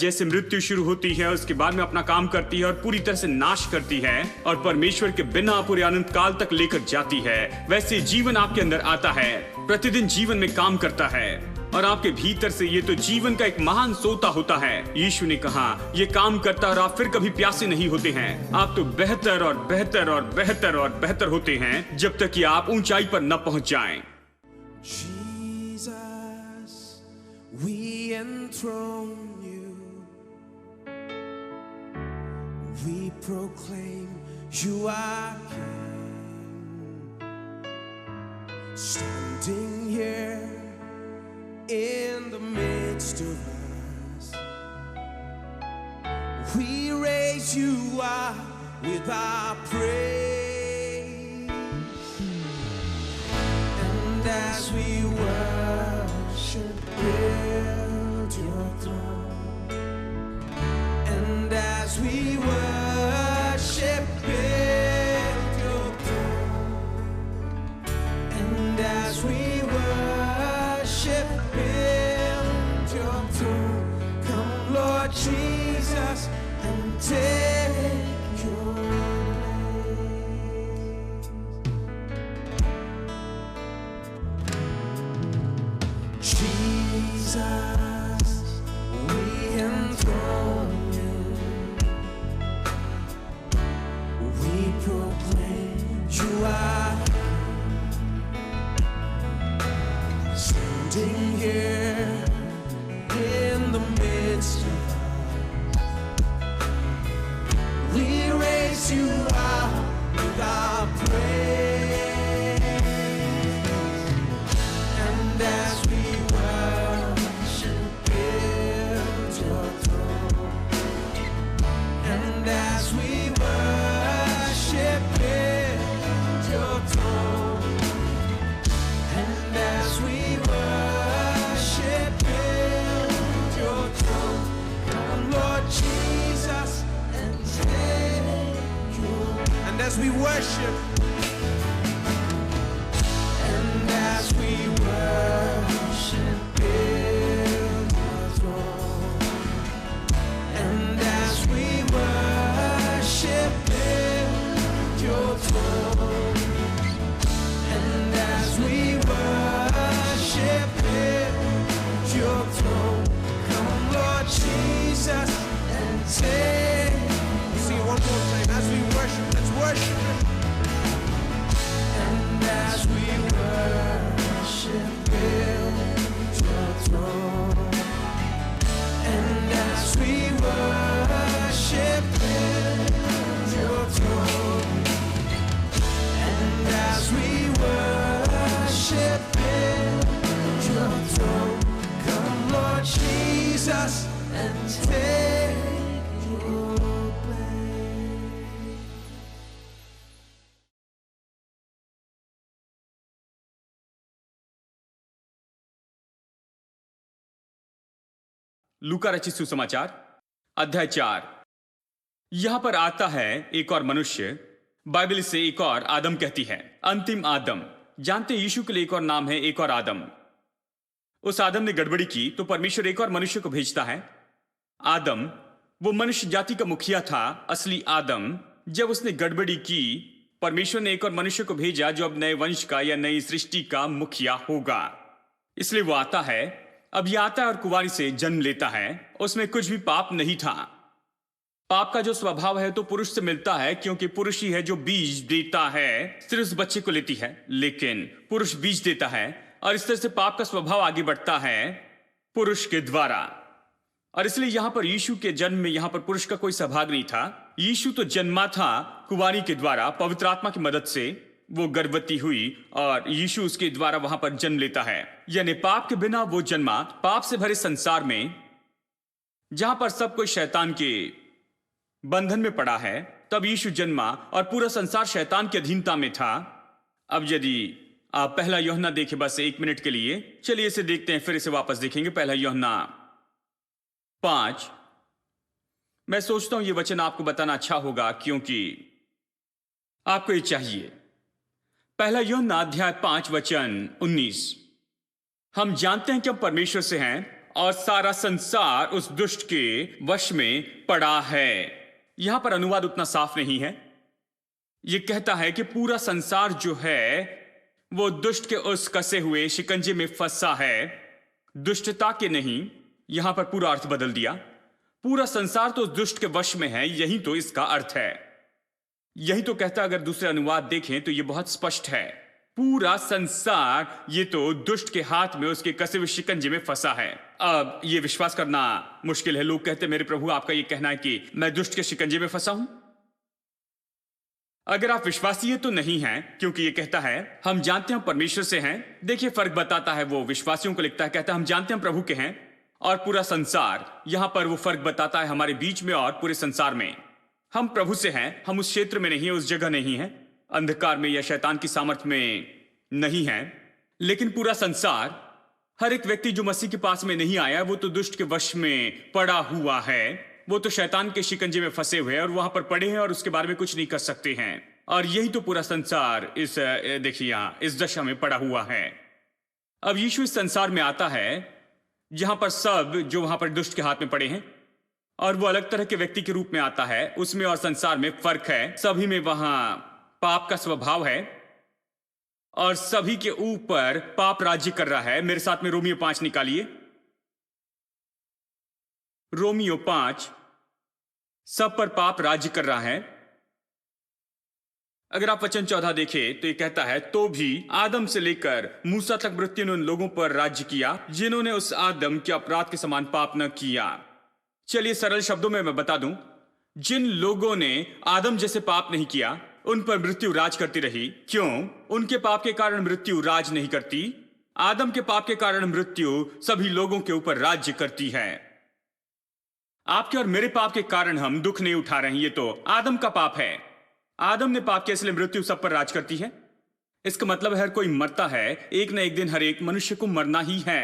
जैसे मृत्यु शुरू होती है उसके बाद में अपना काम करती है और पूरी तरह से नाश करती है और परमेश्वर के बिना पूरे अनंत काल तक लेकर जाती है, वैसे जीवन आपके अंदर आता है, प्रतिदिन जीवन में काम करता है और आपके भीतर से ये तो जीवन का एक महान सोता होता है। यीशु ने कहा ये काम करता और आप फिर कभी प्यासे नहीं होते हैं। आप तो बेहतर और बेहतर और बेहतर और बेहतर होते हैं जब तक कि आप ऊंचाई पर न पहुंच जाएं। Jesus, we enthrone you. We proclaim you are King. Standing here in the midst of us, we raise you up with our praise. And as we worship, build your throne. And as we worship, build your throne. And as we worship, build your throne. Come, Lord Jesus, and take your place. Jesus, we enthrone you. We proclaim you are standing here in the midst of us. We raise you up with our praise. And as we worship, build your throne. And as we worship, build your throne. And as we worship, build your throne. Come, Lord Jesus, and take your. And as we worship, and as we worship, build your throne. And as we worship, build your throne. And as we worship, build your throne. Come, Lord Jesus, and take. Sing it one more time. As we worship, let's worship Him. And as we worship, build your throne. And as we worship, build your throne. And as we worship, build your throne. Come, Lord Jesus, and take your place. लूका रचित सुसमाचार अध्याय 4। यहां पर आता है एक और मनुष्य। बाइबल इसे एक और आदम कहती है, अंतिम आदम। जानते हैं यीशु के लिए एक और नाम है, एक और आदम। उस आदम ने गड़बड़ी की तो परमेश्वर एक और मनुष्य को भेजता है। आदम वो मनुष्य जाति का मुखिया था, असली आदम। जब उसने गड़बड़ी की, परमेश्वर ने एक और मनुष्य को भेजा जो अब नए वंश का या नई सृष्टि का मुखिया होगा। इसलिए वो आता है। अब यह आता है और कुंवारी से जन्म लेता है। उसमें कुछ भी पाप नहीं था। पाप का जो स्वभाव है तो पुरुष से मिलता है, क्योंकि पुरुष ही है जो बीज देता है। स्त्री उस बच्चे को लेती है, लेकिन पुरुष बीज देता है और इस तरह से पाप का स्वभाव आगे बढ़ता है पुरुष के द्वारा। और इसलिए यहां पर यीशु के जन्म में यहां पर पुरुष का कोई सहभाग नहीं था। यीशु तो जन्मा था कुंवारी के द्वारा, पवित्र आत्मा की मदद से वो गर्भवती हुई और यीशु उसके द्वारा वहां पर जन्म लेता है। यानी पाप के बिना वो जन्मा। पाप से भरे संसार में जहां पर सब कोई शैतान के बंधन में पड़ा है, तब यीशु जन्मा और पूरा संसार शैतान की अधीनता में था। अब यदि आप पहला यूहन्ना देखें बस 1 मिनट के लिए, चलिए इसे देखते हैं, फिर इसे वापस देखेंगे। पहला यूहन्ना 5। मैं सोचता हूं यह वचन आपको बताना अच्छा होगा, क्योंकि आपको ये चाहिए। पहला यूहन्ना अध्याय 5 वचन 19। हम जानते हैं कि हम परमेश्वर से हैं और सारा संसार उस दुष्ट के वश में पड़ा है। यहां पर अनुवाद उतना साफ नहीं है। यह कहता है कि पूरा संसार जो है वो दुष्ट के उस कसे हुए शिकंजे में फंसा है, दुष्टता के नहीं। यहां पर पूरा अर्थ बदल दिया। पूरा संसार तो उस दुष्ट के वश में है, यही तो इसका अर्थ है। यही तो कहता, अगर दूसरे अनुवाद देखें तो यह बहुत स्पष्ट है। पूरा संसार ये तो दुष्ट के हाथ में, उसके कसे हुए शिकंजे में फंसा है। अब यह विश्वास करना मुश्किल है। लोग कहते, मेरे प्रभु आपका यह कहना है कि मैं दुष्ट के शिकंजे में फंसा हूं? अगर आप विश्वासी है तो नहीं है, क्योंकि यह कहता है हम जानते हैं परमेश्वर से हैं। देखिए फर्क बताता है। वो विश्वासियों को लिखता है, कहता है हम जानते हैं प्रभु के हैं, और पूरा संसार। यहां पर वो फर्क बताता है हमारे बीच में और पूरे संसार में। हम प्रभु से हैं, हम उस क्षेत्र में नहीं है, उस जगह नहीं है, अंधकार में या शैतान की सामर्थ में नहीं है। लेकिन पूरा संसार, हर एक व्यक्ति जो मसीह के पास में नहीं आया, वो तो दुष्ट के वश में पड़ा हुआ है। वो तो शैतान के शिकंजे में फंसे हुए हैं और वहां पर पड़े हैं और उसके बारे में कुछ नहीं कर सकते हैं। और यही तो पूरा संसार इस देखिए यहां इस दशा में पड़ा हुआ है। अब यीशु इस संसार में आता है जहां पर सब जो वहां पर दुष्ट के हाथ में पड़े हैं, और वो अलग तरह के व्यक्ति के रूप में आता है। उसमें और संसार में फर्क है। सभी में वहां पाप का स्वभाव है और सभी के ऊपर पाप राज्य कर रहा है। मेरे साथ में रोमियो 5 निकालिए। रोमियो 5, सब पर पाप राज्य कर रहा है। अगर आप वचन 14 देखें तो ये कहता है, तो भी आदम से लेकर मूसा तक मृत्यु ने उन लोगों पर राज्य किया जिन्होंने उस आदम के अपराध के समान पाप न किया। चलिए सरल शब्दों में मैं बता दूं, जिन लोगों ने आदम जैसे पाप नहीं किया उन पर मृत्यु राज करती रही। क्यों? उनके पाप के कारण मृत्यु राज नहीं करती। आदम के पाप के कारण मृत्यु सभी लोगों के ऊपर राज्य करती है। आपके और मेरे पाप के कारण हम दुख नहीं उठा रहे हैं, ये तो आदम का पाप है। आदम ने पाप किया इसलिए मृत्यु सब पर राज करती है। इसका मतलब हर कोई मरता है, एक न एक दिन हर एक मनुष्य को मरना ही है।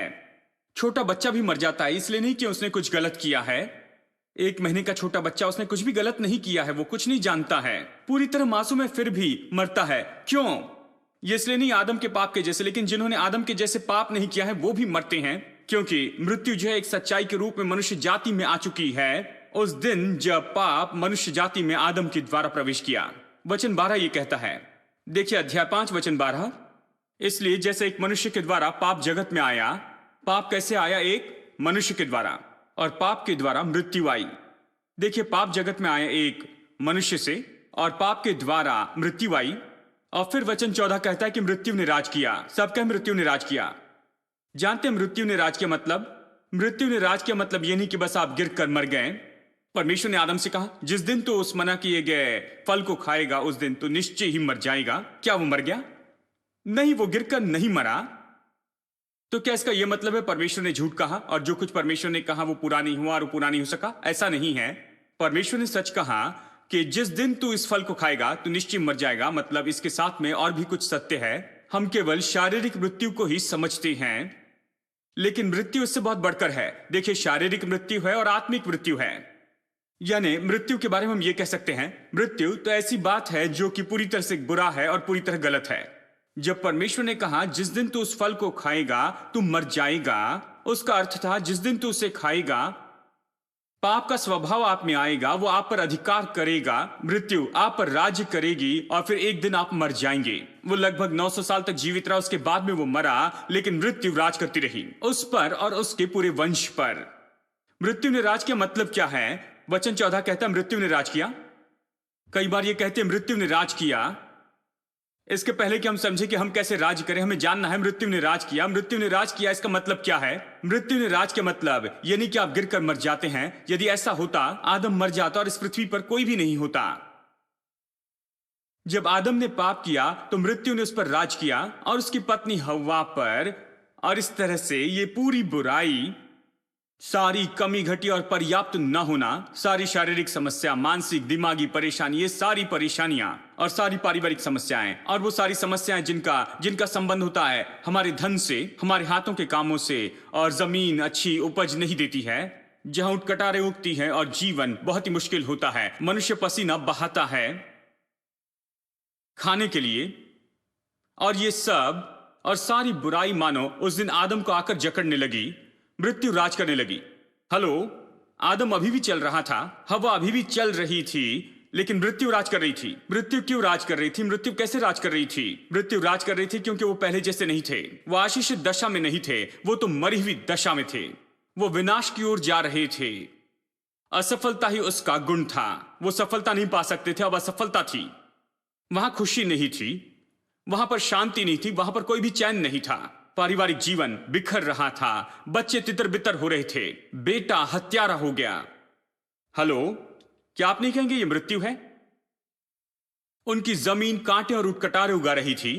छोटा बच्चा भी मर जाता है, इसलिए नहीं कि उसने कुछ गलत किया है। 1 महीने का छोटा बच्चा, उसने कुछ भी गलत नहीं किया है, वो कुछ नहीं जानता है, पूरी तरह मासूम है, फिर भी मरता है। क्यों? ये इसलिए नहीं आदम के पाप के जैसे, लेकिन जिन्होंने आदम के जैसे पाप नहीं किया है वो भी मरते हैं, क्योंकि मृत्यु जो है एक सच्चाई के रूप में मनुष्य जाति में आ चुकी है उस दिन जब पाप मनुष्य जाति में आदम के द्वारा प्रवेश किया। वचन 12 ये कहता है, देखिए अध्याय 5 वचन 12, इसलिए जैसे एक मनुष्य के द्वारा पाप जगत में आया। पाप कैसे आया? एक मनुष्य के द्वारा, और पाप के द्वारा मृत्यु आई। देखिए पाप जगत में आया एक मनुष्य से, और पाप के द्वारा मृत्यु आई। और फिर वचन 14 कहता है कि मृत्यु ने राज किया। सब कह मृत्यु ने राज किया। जानते हैं मृत्यु ने राज किया मतलब? मृत्यु ने राज किया मतलब यह नहीं कि बस आप गिर कर मर गए। परमेश्वर ने आदम से कहा, जिस दिन तो उस मना किए गए फल को खाएगा उस दिन तो निश्चय ही मर जाएगा। क्या वो मर गया? नहीं, वो गिरकर नहीं मरा। तो क्या इसका यह मतलब है परमेश्वर ने झूठ कहा और जो कुछ परमेश्वर ने कहा वो पूरा नहीं हुआ और वो पूरा नहीं हो सका? ऐसा नहीं है। परमेश्वर ने सच कहा कि जिस दिन तू इस फल को खाएगा तो निश्चय मर जाएगा। मतलब इसके साथ में और भी कुछ सत्य है। हम केवल शारीरिक मृत्यु को ही समझते हैं, लेकिन मृत्यु इससे बहुत बढ़कर है। देखिए शारीरिक मृत्यु है और आत्मिक मृत्यु है। यानी मृत्यु के बारे में हम ये कह सकते हैं, मृत्यु तो ऐसी बात है जो कि पूरी तरह से बुरा है और पूरी तरह गलत है। जब परमेश्वर ने कहा जिस दिन तू उस फल को खाएगा तू मर जाएगा, उसका अर्थ था जिस दिन तू उसे खाएगा पाप का स्वभाव आप में आएगा, वो आप पर अधिकार करेगा, मृत्यु आप पर राज्य करेगी और फिर एक दिन आप मर जाएंगे। वो लगभग 900 साल तक जीवित रहा, उसके बाद में वो मरा, लेकिन मृत्यु राज करती रही उस पर और उसके पूरे वंश पर। मृत्यु ने राज किया मतलब क्या है? वचन 14 कहता है मृत्यु ने राज किया। कई बार ये कहते हैं मृत्यु ने राज किया। इसके पहले कि हम समझे कि हम कैसे राज करें, हमें जानना है मृत्यु ने राज किया। मृत्यु ने राज किया इसका मतलब क्या है? मृत्यु ने राज के मतलब ये नहीं कि आप गिरकर मर जाते हैं। यदि ऐसा होता आदम मर जाता और इस पृथ्वी पर कोई भी नहीं होता। जब आदम ने पाप किया तो मृत्यु ने उस पर राज किया और उसकी पत्नी हव्वा पर, और इस तरह से ये पूरी बुराई, सारी कमी घटी और पर्याप्त न होना, सारी शारीरिक समस्या, मानसिक दिमागी परेशानी, ये सारी परेशानियां और सारी पारिवारिक समस्याएं और वो सारी समस्याएं जिनका संबंध होता है हमारे धन से, हमारे हाथों के कामों से, और जमीन अच्छी उपज नहीं देती है, जहां ऊंट कटारें उगती हैं और जीवन बहुत ही मुश्किल होता है। मनुष्य पसीना बहाता है खाने के लिए, और ये सब और सारी बुराई मानो उस दिन आदम को आकर जकड़ने लगी। मृत्यु राज करने लगी। हेलो, आदम अभी भी चल रहा था, हवा अभी भी चल रही थी, लेकिन मृत्यु राज कर रही थी। मृत्यु क्यों राज कर रही थी? मृत्यु कैसे राज कर रही थी? मृत्यु राज कर रही थी क्योंकि वो पहले जैसे नहीं थे, वो आशीषित दशा में नहीं थे, वो तो मरी हुई दशा में थे। वो विनाश की ओर जा रहे थे। असफलता ही उसका गुण था। वो सफलता नहीं पा सकते थे, अब असफलता थी। वहां खुशी नहीं थी, वहां पर शांति नहीं थी, वहां पर कोई भी चैन नहीं था। पारिवारिक जीवन बिखर रहा था, बच्चे तितर बितर हो रहे थे, बेटा हत्यारा हो गया। हेलो, क्या आप नहीं कहेंगे ये मृत्यु है? उनकी जमीन कांटे और उटकटारे उगा रही थी।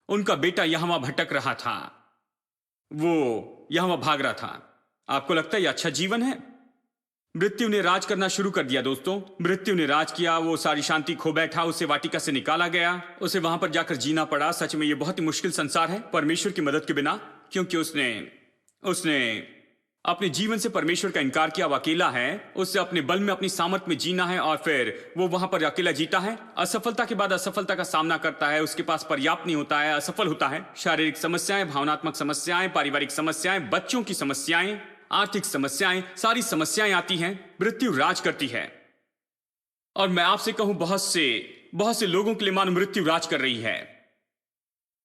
उनका बेटा यहां वहां भटक रहा था, वो यहां वहां भाग रहा था। आपको लगता है यह अच्छा जीवन है? मृत्यु ने राज करना शुरू कर दिया दोस्तों। मृत्यु ने राज किया, वो सारी शांति खो बैठा, उसे वाटिका से निकाला गया, उसे वहां पर जाकर जीना पड़ा। सच में यह बहुत ही मुश्किल संसार है परमेश्वर की मदद के बिना, क्योंकि उसने अपने जीवन से परमेश्वर का इनकार किया। वो अकेला है, उसे अपने बल में अपनी सामर्थ में जीना है, और फिर वो वहां पर अकेला जीता है। असफलता के बाद असफलता का सामना करता है, उसके पास पर्याप्त नहीं होता है, असफल होता है। शारीरिक समस्याएं, भावनात्मक समस्याएं, पारिवारिक समस्याएं, बच्चों की समस्याएं, आर्थिक समस्याएं, सारी समस्याएं आती हैं। मृत्यु राज करती है। और मैं आपसे कहूं, बहुत से लोगों के लिए मानो मृत्यु राज कर रही है।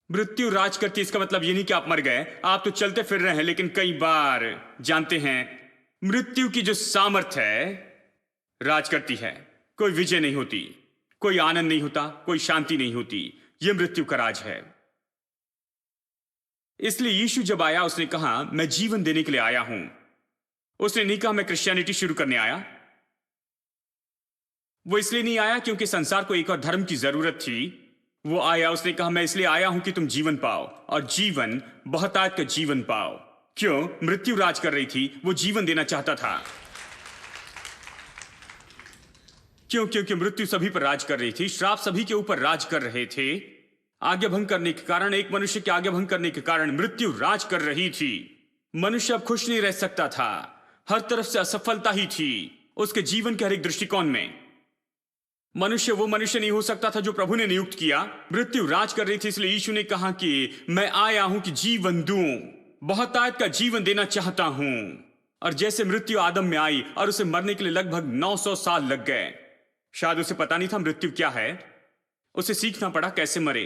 मृत्यु राज करती, इसका मतलब ये नहीं कि आप मर गए, आप तो चलते फिर रहे हैं, लेकिन कई बार जानते हैं मृत्यु की जो सामर्थ्य है राज करती है। कोई विजय नहीं होती, कोई आनंद नहीं होता, कोई शांति नहीं होती। यह मृत्यु का राज है। इसलिए यीशु जब आया, उसने कहा मैं जीवन देने के लिए आया हूं। उसने नहीं कहा मैं क्रिश्चियनिटी शुरू करने आया। वो इसलिए नहीं आया क्योंकि संसार को एक और धर्म की जरूरत थी। वो आया, उसने कहा मैं इसलिए आया हूं कि तुम जीवन पाओ, और जीवन, बहुतायत का जीवन पाओ। क्यों? मृत्यु राज कर रही थी, वो जीवन देना चाहता था। क्यों? क्योंकि मृत्यु सभी पर राज कर रही थी, श्राप सभी के ऊपर राज कर रहे थे। आज्ञा भंग करने के कारण, एक मनुष्य के आज्ञा भंग करने के कारण मृत्यु राज कर रही थी। मनुष्य अब खुश नहीं रह सकता था, हर तरफ से असफलता ही थी उसके जीवन के हर एक दृष्टिकोण में। मनुष्य वो मनुष्य नहीं हो सकता था जो प्रभु ने नियुक्त किया। मृत्यु राज कर रही थी, इसलिए यीशु ने कहा कि मैं आया हूं कि जीवन दूं, बहुतायत का जीवन देना चाहता हूं। और जैसे मृत्यु आदम में आई और उसे मरने के लिए लगभग 900 साल लग गए। शायद उसे पता नहीं था मृत्यु क्या है, उसे सीखना पड़ा कैसे मरे।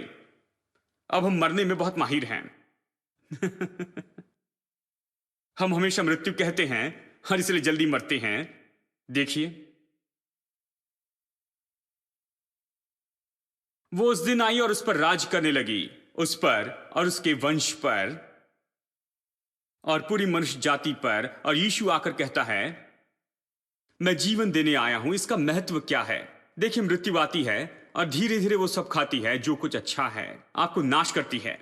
अब हम मरने में बहुत माहिर हैं। हम हमेशा मृत्यु कहते हैं और इसलिए जल्दी मरते हैं। देखिए, वो उस दिन आई और उस पर राज करने लगी, उस पर और उसके वंश पर और पूरी मनुष्य जाति पर। और यीशु आकर कहता है मैं जीवन देने आया हूं। इसका महत्व क्या है? देखिए, मृत्यु आती है और धीरे धीरे वो सब खाती है जो कुछ अच्छा है, आपको नाश करती है।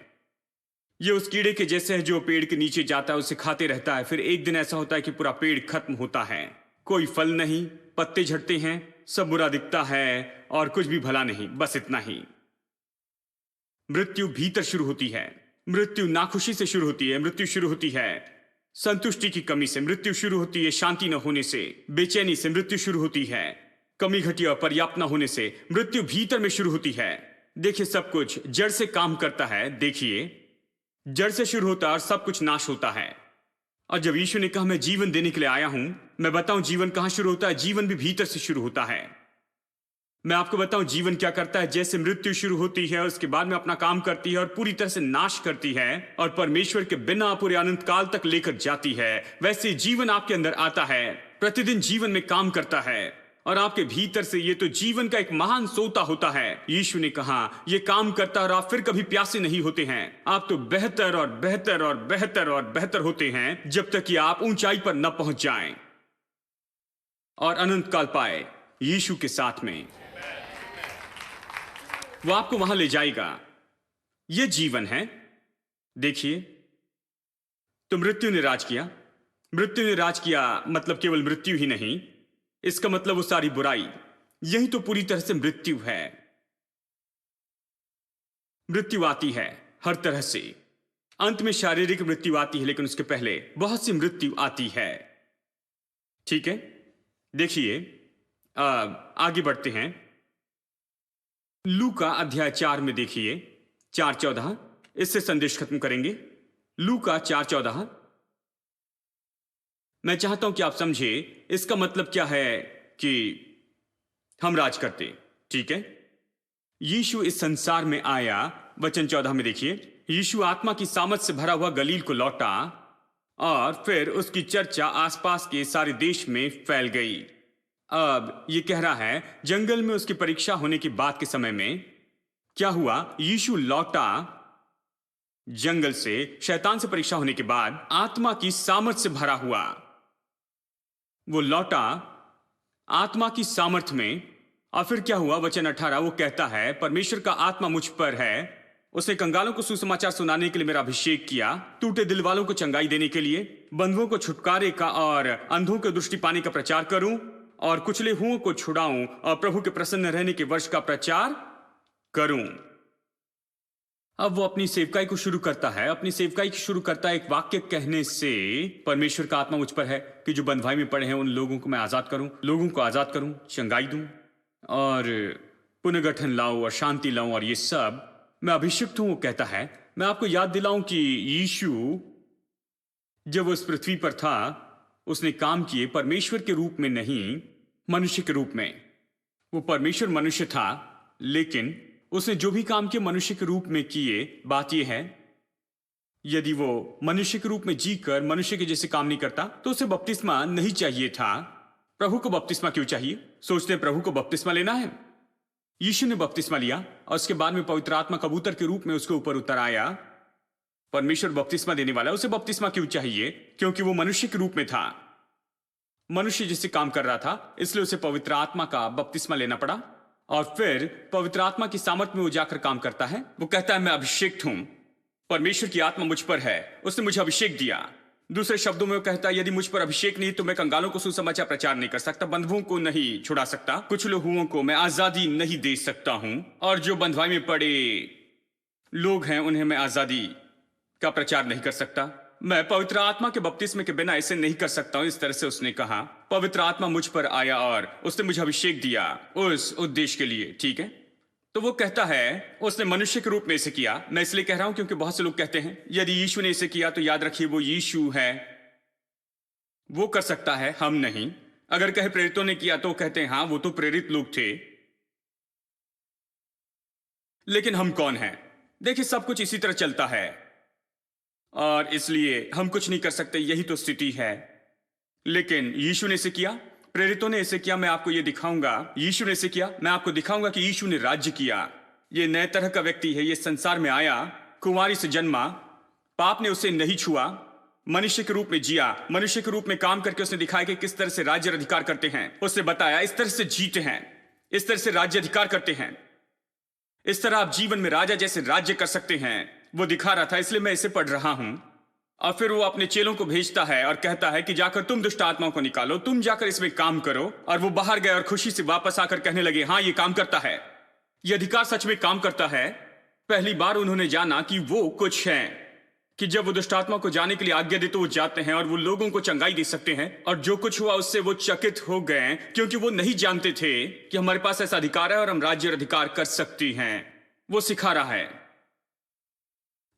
ये उस कीड़े के जैसे है जो पेड़ के नीचे जाता है, उसे खाते रहता है। फिर एक दिन ऐसा होता है कि पूरा पेड़ खत्म होता है, कोई फल नहीं, पत्ते झड़ते हैं, सब बुरा दिखता है और कुछ भी भला नहीं, बस इतना ही। मृत्यु भीतर शुरू होती है। मृत्यु नाखुशी से शुरू होती है। मृत्यु शुरू होती है संतुष्टि की कमी से। मृत्यु शुरू होती है शांति न होने से, बेचैनी से। मृत्यु शुरू होती है कमी घटी और पर्याप्त न होने से। मृत्यु भीतर में शुरू होती है। देखिए, सब कुछ जड़ से काम करता है। देखिए, जड़ से शुरू होता है और सब कुछ नाश होता है। और जब यीशु ने कहा मैं जीवन देने के लिए आया हूं, मैं बताऊं जीवन कहां शुरू होता है? जीवन भी भीतर से शुरू होता है। मैं आपको बताऊं जीवन क्या करता है। जैसे मृत्यु शुरू होती है, उसके बाद में अपना काम करती है और पूरी तरह से नाश करती है और परमेश्वर के बिना पूरे अनंत काल तक लेकर जाती है, वैसे जीवन आपके अंदर आता है, प्रतिदिन जीवन में काम करता है और आपके भीतर से ये तो जीवन का एक महान सोता होता है। यीशु ने कहा ये काम करता है और आप फिर कभी प्यासे नहीं होते हैं। आप तो बेहतर और बेहतर और बेहतर और बेहतर होते हैं जब तक कि आप ऊंचाई पर न पहुंच जाएं और अनंत काल पाए यीशु के साथ में। वो आपको वहां ले जाएगा। यह जीवन है। देखिए, तो मृत्यु ने राज किया। मृत्यु ने राज किया मतलब केवल मृत्यु ही नहीं, इसका मतलब वो सारी बुराई, यही तो पूरी तरह से मृत्यु है। मृत्यु आती है हर तरह से। अंत में शारीरिक मृत्यु आती है, लेकिन उसके पहले बहुत सी मृत्यु आती है। ठीक है, देखिए, आगे बढ़ते हैं। लूका अध्याय 4 में देखिए, 4:14। इससे संदेश खत्म करेंगे। लूका 4:14। मैं चाहता हूं कि आप समझे इसका मतलब क्या है कि हम राज करते, ठीक है। यीशु इस संसार में आया, वचन 14 में देखिए, यीशु आत्मा की सामर्थ से भरा हुआ गलील को लौटा और फिर उसकी चर्चा आसपास के सारे देश में फैल गई। अब ये कह रहा है जंगल में उसकी परीक्षा होने की बात के समय में क्या हुआ, यीशु लौटा जंगल से, शैतान से परीक्षा होने के बाद आत्मा की सामर्थ से भरा हुआ। वो लौटा आत्मा की सामर्थ में, और फिर क्या हुआ, वचन 18 वो कहता है परमेश्वर का आत्मा मुझ पर है, उसने कंगालों को सुसमाचार सुनाने के लिए मेरा अभिषेक किया, टूटे दिल वालों को चंगाई देने के लिए, बंधुओं को छुटकारे का और अंधों को दृष्टि पाने का प्रचार करूं, और कुचले हुओं को छुड़ाऊं, और प्रभु के प्रसन्न रहने के वर्ष का प्रचार करूं। अब वो अपनी सेवकाई को शुरू करता है। अपनी सेवकाई को शुरू करता है एक वाक्य कहने से, परमेश्वर का आत्मा मुझ पर है कि जो बंधुआई में पड़े हैं उन लोगों को मैं आजाद करूं, लोगों को आजाद करूं, चंगाई दूं और पुनर्गठन लाऊं और शांति लाऊं, और ये सब मैं अभिषिक्त हूं। वो कहता है, मैं आपको याद दिलाऊं कि यीशु जब वो इस पृथ्वी पर था उसने काम किए परमेश्वर के रूप में नहीं, मनुष्य के रूप में। वो परमेश्वर मनुष्य था, लेकिन उसने जो भी काम किए मनुष्य के रूप में किए। बात यह है यदि वो मनुष्य के रूप में जीकर मनुष्य के जैसे काम नहीं करता तो उसे बपतिस्मा नहीं चाहिए था। प्रभु को बपतिस्मा क्यों चाहिए? सोचते हैं प्रभु को बपतिस्मा लेना है। यीशु ने बपतिस्मा लिया और उसके बाद में पवित्र आत्मा कबूतर के रूप में उसके ऊपर उतर आया। परमेश्वर बपतिस्मा देने वाला, उसे बपतिस्मा क्यों चाहिए? क्योंकि वो मनुष्य के रूप में था, मनुष्य जिससे काम कर रहा था, इसलिए उसे पवित्र आत्मा का बपतिस्मा लेना पड़ा। और फिर पवित्र आत्मा की सामर्थ में वो जाकर काम करता है। वो कहता है मैं अभिषेक्त हूं, परमेश्वर की आत्मा मुझ पर है, उसने मुझे अभिषेक दिया। दूसरे शब्दों में वो कहता है यदि मुझ पर अभिषेक नहीं तो मैं कंगालों को सुसमाचार प्रचार नहीं कर सकता, बंधुओं को नहीं छुड़ा सकता, कुचले हुओं को मैं आजादी नहीं दे सकता हूं, और जो बंधुआई में पड़े लोग हैं उन्हें मैं आजादी का प्रचार नहीं कर सकता। मैं पवित्र आत्मा के बपतिस्मे के बिना ऐसे नहीं कर सकता हूं। इस तरह से उसने कहा पवित्र आत्मा मुझ पर आया और उसने मुझे अभिषेक दिया उस उद्देश्य के लिए, ठीक है। तो वो कहता है उसने मनुष्य के रूप में इसे किया। मैं इसलिए कह रहा हूं क्योंकि बहुत से लोग कहते हैं यदि यीशु ने इसे किया तो याद रखिए वो यीशु है, वो कर सकता है, हम नहीं। अगर कहे प्रेरितों ने किया तो कहते हैं हाँ वो तो प्रेरित लोग थे, लेकिन हम कौन हैं? देखिए सब कुछ इसी तरह चलता है और इसलिए हम कुछ नहीं कर सकते, यही तो स्थिति है। लेकिन यीशु ने इसे किया, प्रेरितों ने इसे किया। मैं आपको यह दिखाऊंगा, यीशु ने इसे किया, मैं आपको दिखाऊंगा कि यीशु ने राज्य किया। यह नए तरह का व्यक्ति है, यह संसार में आया, कुंवारी से जन्मा, पाप ने उसे नहीं छुआ, मनुष्य के रूप में जिया, मनुष्य के रूप में काम करके उसने दिखाया कि किस तरह से राज्य अधिकार करते हैं। उसने बताया इस तरह से जीते हैं, इस तरह से राज्य अधिकार करते हैं, इस तरह आप जीवन में राजा जैसे राज्य कर सकते हैं। वो दिखा रहा था, इसलिए मैं इसे पढ़ रहा हूं। और फिर वो अपने चेलों को भेजता है और कहता है कि जाकर तुम दुष्ट आत्माओं को निकालो, तुम जाकर इसमें काम करो। और वो बाहर गए और खुशी से वापस आकर कहने लगे हाँ ये काम करता है, ये अधिकार सच में काम करता है। पहली बार उन्होंने जाना कि वो कुछ है, कि जब वो दुष्ट आत्मा को जाने के लिए आज्ञा दे तो वो जाते हैं और वो लोगों को चंगाई दे सकते हैं। और जो कुछ हुआ उससे वो चकित हो गए, क्योंकि वो नहीं जानते थे कि हमारे पास ऐसा अधिकार है और हम राज्य अधिकार कर सकती हैं। वो सिखा रहा है।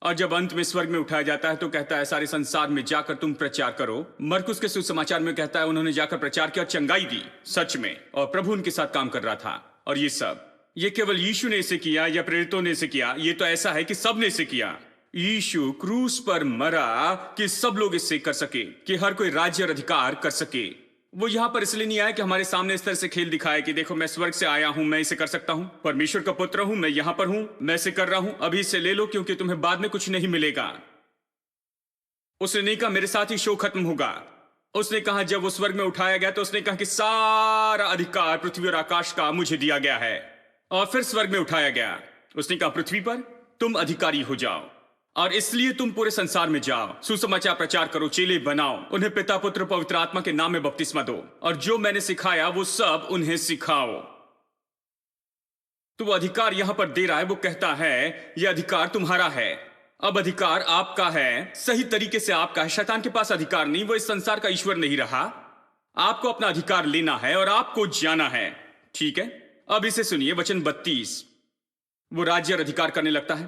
और जब अंत में स्वर्ग में उठाया जाता है तो कहता है सारे संसार में जाकर तुम प्रचार करो। मरकुस के सुसमाचार में कहता है उन्होंने जाकर प्रचार किया, चंगाई दी सच में, और प्रभु उनके साथ काम कर रहा था। और ये सब, ये केवल यीशु ने इसे किया या प्रेरितों ने इसे किया? ये तो ऐसा है कि सब ने इसे किया। यीशु क्रूस पर मरा कि सब लोग इससे कर सके, कि हर कोई राज्य और अधिकार कर सके। वो यहां पर इसलिए नहीं आया कि हमारे सामने इस तरह से खेल दिखाए कि देखो मैं स्वर्ग से आया हूं, मैं इसे कर सकता हूं, परमेश्वर का पुत्र हूं, मैं यहां पर हूं, मैं इसे कर रहा हूं, अभी इसे ले लो क्योंकि तुम्हें बाद में कुछ नहीं मिलेगा। उसने नहीं कहा मेरे साथ ही शो खत्म होगा। उसने कहा जब वो स्वर्ग में उठाया गया तो उसने कहा कि सारा अधिकार पृथ्वी और आकाश का मुझे दिया गया है। और फिर स्वर्ग में उठाया गया, उसने कहा पृथ्वी पर तुम अधिकारी हो जाओ और इसलिए तुम पूरे संसार में जाओ, सुसमाचार प्रचार करो, चेले बनाओ, उन्हें पिता पुत्र पवित्र आत्मा के नाम में बपतिस्मा दो, और जो मैंने सिखाया वो सब उन्हें सिखाओ। तो वो अधिकार यहां पर दे रहा है। वो कहता है यह अधिकार तुम्हारा है, अब अधिकार आपका है, सही तरीके से आपका है। शैतान के पास अधिकार नहीं, वो इस संसार का ईश्वर नहीं रहा। आपको अपना अधिकार लेना है और आपको जाना है, ठीक है। अब इसे सुनिए, वचन 32। वो राज्य और अधिकार करने लगता है।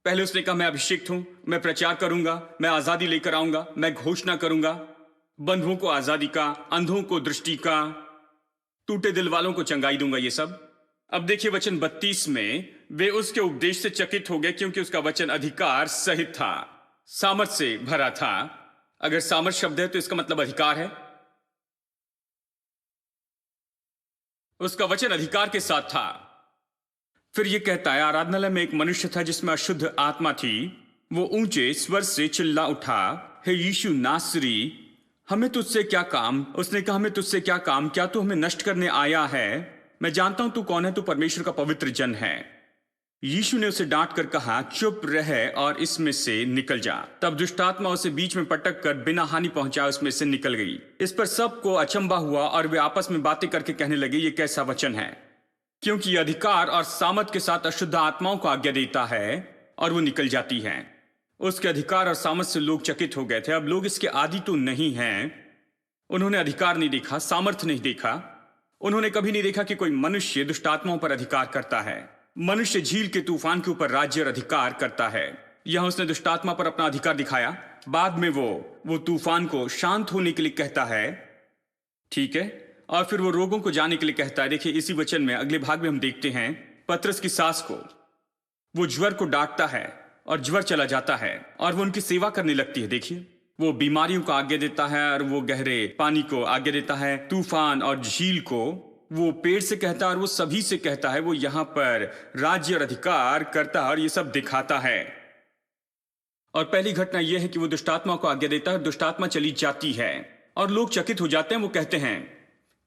पहले उसने कहा मैं अभिषिक्त हूं, मैं प्रचार करूंगा, मैं आजादी लेकर आऊंगा, मैं घोषणा करूंगा बंधुओं को आजादी का, अंधों को दृष्टि का, टूटे दिल वालों को चंगाई दूंगा, ये सब। अब देखिए वचन 32 में, वे उसके उपदेश से चकित हो गए क्योंकि उसका वचन अधिकार सहित था, सामर्थ से भरा था। अगर सामर्थ शब्द है तो इसका मतलब अधिकार है। उसका वचन अधिकार के साथ था। फिर यह कहता है, आराधनालय में एक मनुष्य था जिसमें अशुद्ध आत्मा थी। वो ऊंचे स्वर से चिल्ला उठा, हे यीशु नासरी, हमें तुझसे क्या काम? उसने कहा, हमें तुझसे क्या काम? क्या तू हमें नष्ट करने आया है? मैं जानता हूं तू कौन है, तू परमेश्वर का पवित्र जन है। यीशु ने उसे डांट कर कहा, चुप रह और इसमें से निकल जा। तब दुष्टात्मा उसे बीच में पटक कर बिना हानि पहुंचाए उसमें से निकल गई। इस पर सबको अचंभा हुआ और वे आपस में बातें करके कहने लगे, ये कैसा वचन है, क्योंकि ये अधिकार और सामर्थ के साथ अशुद्ध आत्माओं को आज्ञा देता है और वो निकल जाती है। उसके अधिकार और सामर्थ से लोग चकित हो गए थे। अब लोग इसके आदी तो नहीं हैं। उन्होंने अधिकार नहीं देखा, सामर्थ नहीं देखा। उन्होंने कभी नहीं देखा कि कोई मनुष्य दुष्ट आत्माओं पर अधिकार करता है। मनुष्य झील के तूफान के ऊपर राज्य और अधिकार करता है। यहां उसने दुष्ट आत्मा पर अपना अधिकार दिखाया। बाद में वो तूफान को शांत होने के लिए कहता है, ठीक है, और फिर वो रोगों को जाने के लिए कहता है। देखिए इसी वचन में अगले भाग में हम देखते हैं पतरस की सास को, वो ज्वर को डांटता है और ज्वर चला जाता है और वो उनकी सेवा करने लगती है। देखिए वो बीमारियों को आज्ञा देता है और वो गहरे पानी को आज्ञा देता है, तूफान और झील को वो पेड़ से कहता है और वो सभी से कहता है। वो यहां पर राज्य और अधिकार करता है और ये सब दिखाता है। और पहली घटना यह है कि वो दुष्टात्मा को आज्ञा देता है, दुष्टात्मा चली जाती है और लोग चकित हो जाते हैं। वो कहते हैं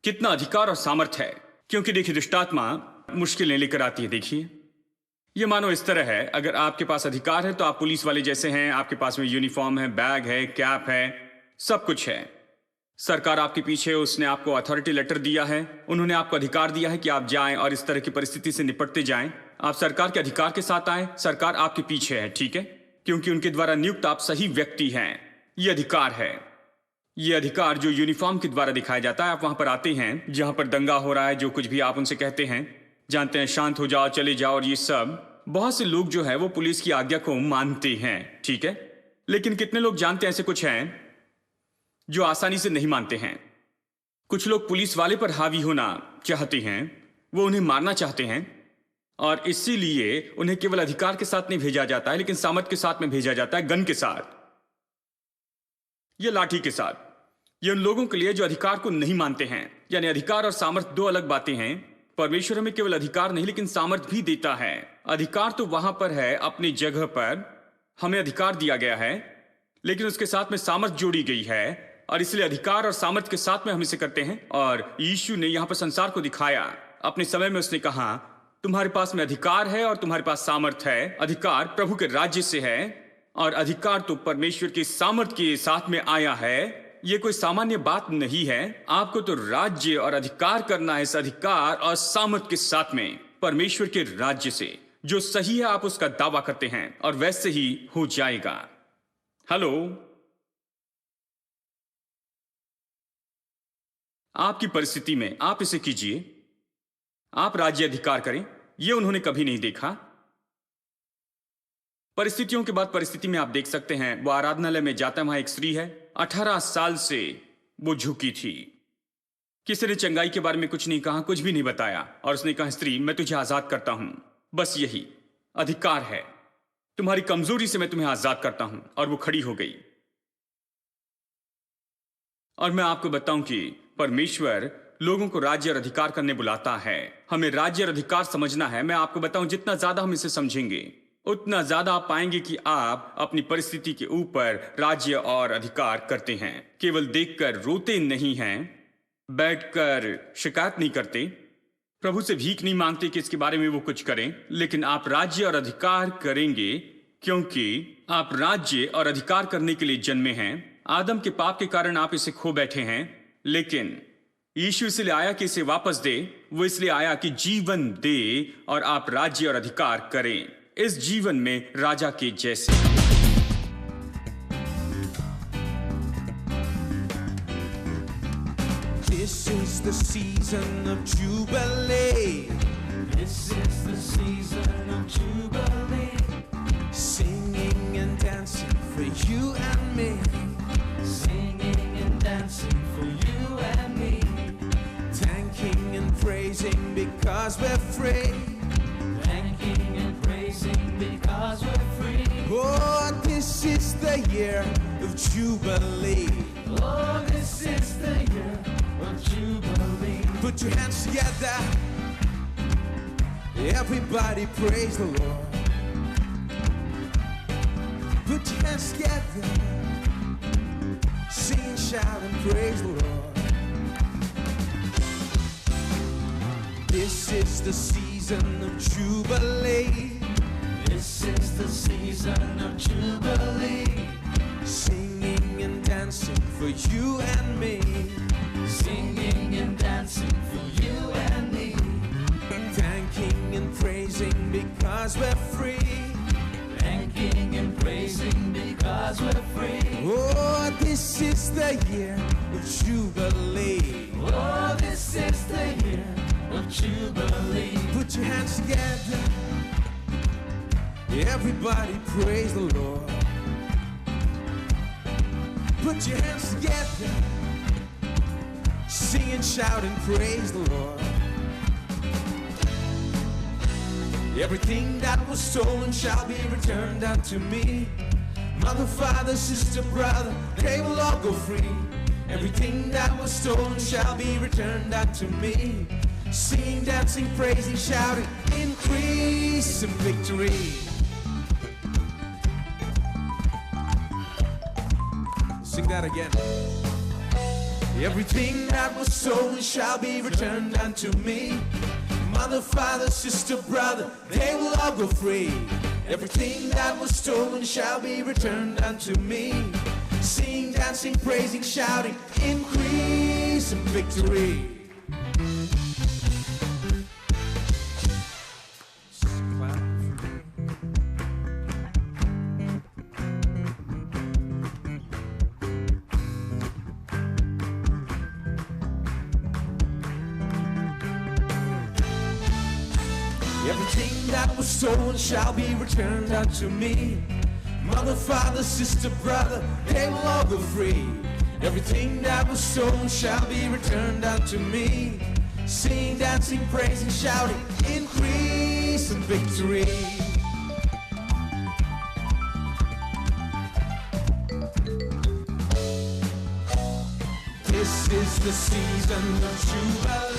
कितना अधिकार और सामर्थ है, क्योंकि देखिए दुष्टात्मा मुश्किलें लेकर आती है। देखिए ये मानो इस तरह है, अगर आपके पास अधिकार है तो आप पुलिस वाले जैसे हैं, आपके पास में यूनिफॉर्म है, बैग है, कैप है, सब कुछ है। सरकार आपके पीछे है, उसने आपको अथॉरिटी लेटर दिया है, उन्होंने आपको अधिकार दिया है कि आप जाएं और इस तरह की परिस्थिति से निपटते जाएं। आप सरकार के अधिकार के साथ आए, सरकार आपके पीछे है, ठीक है, क्योंकि उनके द्वारा नियुक्त आप सही व्यक्ति हैं। ये अधिकार है। ये अधिकार जो यूनिफॉर्म के द्वारा दिखाया जाता है। आप वहां पर आते हैं जहां पर दंगा हो रहा है, जो कुछ भी आप उनसे कहते हैं, जानते हैं शांत हो जाओ, चले जाओ, और ये सब। बहुत से लोग जो है वो पुलिस की आज्ञा को मानते हैं, ठीक है, लेकिन कितने लोग जानते हैं ऐसे कुछ हैं जो आसानी से नहीं मानते हैं। कुछ लोग पुलिस वाले पर हावी होना चाहते हैं, वो उन्हें मारना चाहते हैं और इसीलिए उन्हें केवल अधिकार के साथ नहीं भेजा जाता है, लेकिन सामर्थ के साथ में भेजा जाता है, गन के साथ, ये लाठी के साथ। ये उन लोगों के लिए जो अधिकार को नहीं मानते हैं। यानी अधिकार और सामर्थ दो अलग बातें हैं। परमेश्वर हमें केवल अधिकार नहीं लेकिन सामर्थ भी देता है। अधिकार तो वहां पर है, अपनी जगह पर हमें अधिकार दिया गया है, लेकिन उसके साथ में सामर्थ जोड़ी गई है और इसलिए अधिकार और सामर्थ के साथ में हम इसे करते हैं। और यीशु ने यहां पर संसार को दिखाया। अपने समय में उसने कहा, तुम्हारे पास में अधिकार है और तुम्हारे पास सामर्थ है। अधिकार प्रभु के राज्य से है और अधिकार तो परमेश्वर के सामर्थ के साथ में आया है। यह कोई सामान्य बात नहीं है। आपको तो राज्य और अधिकार करना है, इस अधिकार और सामर्थ के साथ में, परमेश्वर के राज्य से। जो सही है आप उसका दावा करते हैं और वैसे ही हो जाएगा। हेलो, आपकी परिस्थिति में आप इसे कीजिए, आप राज्य अधिकार करें। यह उन्होंने कभी नहीं देखा। परिस्थितियों के बाद परिस्थिति में आप देख सकते हैं, वो आराधनालय में जाता है, वहां एक स्त्री है, 18 साल से वो झुकी थी। किसी ने चंगाई के बारे में कुछ नहीं कहा, कुछ भी नहीं बताया, और उसने कहा, स्त्री मैं तुझे आजाद करता हूं। बस यही अधिकार है, तुम्हारी कमजोरी से मैं तुम्हें आजाद करता हूं। और वो खड़ी हो गई। और मैं आपको बताऊं कि परमेश्वर लोगों को राज्य और अधिकार करने बुलाता है। हमें राज्य और अधिकार समझना है। मैं आपको बताऊं, जितना ज्यादा हम इसे समझेंगे उतना ज्यादा आप पाएंगे कि आप अपनी परिस्थिति के ऊपर राज्य और अधिकार करते हैं। केवल देखकर रोते नहीं हैं, बैठकर शिकायत नहीं करते, प्रभु से भीख नहीं मांगते कि इसके बारे में वो कुछ करें, लेकिन आप राज्य और अधिकार करेंगे क्योंकि आप राज्य और अधिकार करने के लिए जन्मे हैं। आदम के पाप के कारण आप इसे खो बैठे हैं, लेकिन यीशु इसलिए आया कि इसे वापस दे। वो इसलिए आया कि जीवन दे और आप राज्य और अधिकार करें, इस जीवन में राजा के जैसे। This is the season of Jubilee. This is the season of Jubilee. singing and dancing for you and me. Singing and dancing for you and me. Thanking and praising because we're free. Thanking and praising because we're free. Oh, this is the year of Jubilee. Oh, this is the year of Jubilee. Put your hands together. Everybody praise the Lord. Put your hands together. Sing and shout and praise the Lord. This is the season of Jubilee. This is the season of Jubilee. Singing and dancing for you and me. Singing and dancing for you and me. Thanking and praising because we're free. Thanking and praising because we're free. Oh, this is the year of Jubilee. Oh, this is the year of Jubilee. Put your hands together. Everybody praise the Lord. Put your hands together. Sing and shout and praise the Lord. Everything that was stolen shall be returned unto me. Mother, father, sister, brother, they will all go free. Everything that was stolen shall be returned unto me. Singing, dancing, praising, shouting, increase and victory. Sing that again. Everything that was stolen shall be returned unto me. Mother, father, sister, brother, they will all go free. Everything that was stolen shall be returned unto me. Singing, dancing, praising, shouting, increase and victory. Everything that was stolen shall be returned unto me. Mother, father, sister, brother, they will all go free. Everything that was stolen shall be returned unto me. Singing, dancing, praising, shouting, increase and victory. This is the season of Jubilee.